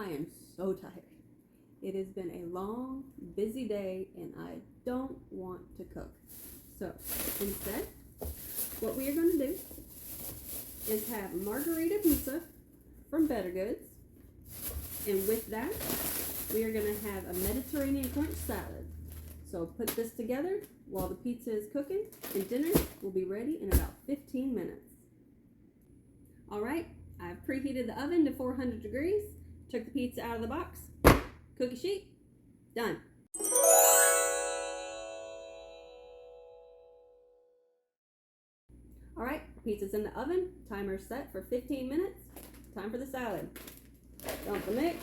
I am so tired. It has been a long, busy day and I don't want to cook. So instead, what we are going to do is have margarita pizza from Better Goods. And with that, we are going to have a Mediterranean crunch salad. So put this together while the pizza is cooking, and dinner will be ready in about 15 minutes. All right, I've preheated the oven to 400 degrees, took the pizza out of the box, cookie sheet, done. All right, pizza's in the oven, timer set for 15 minutes, time for the salad. Dump the mix,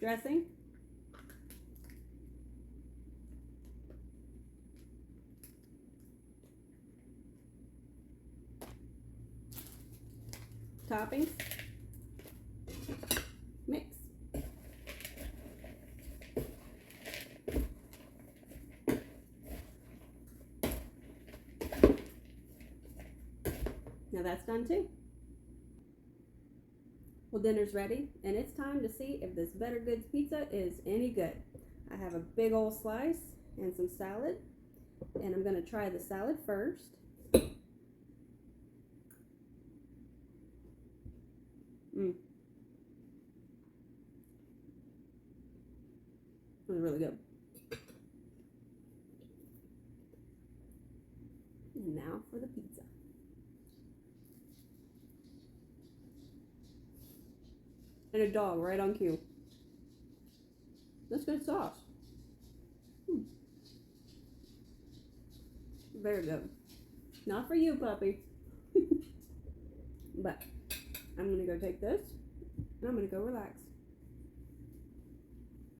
dressing, toppings, mix. Now that's done too. Well, dinner's ready, and it's time to see if this Better Goods pizza is any good. I have a big old slice and some salad, and I'm going to try the salad first. It was really good. And now for the pizza. And a dog right on cue. That's good sauce. Very good. Not for you, puppy. But I'm going to go take this, and I'm going to go relax.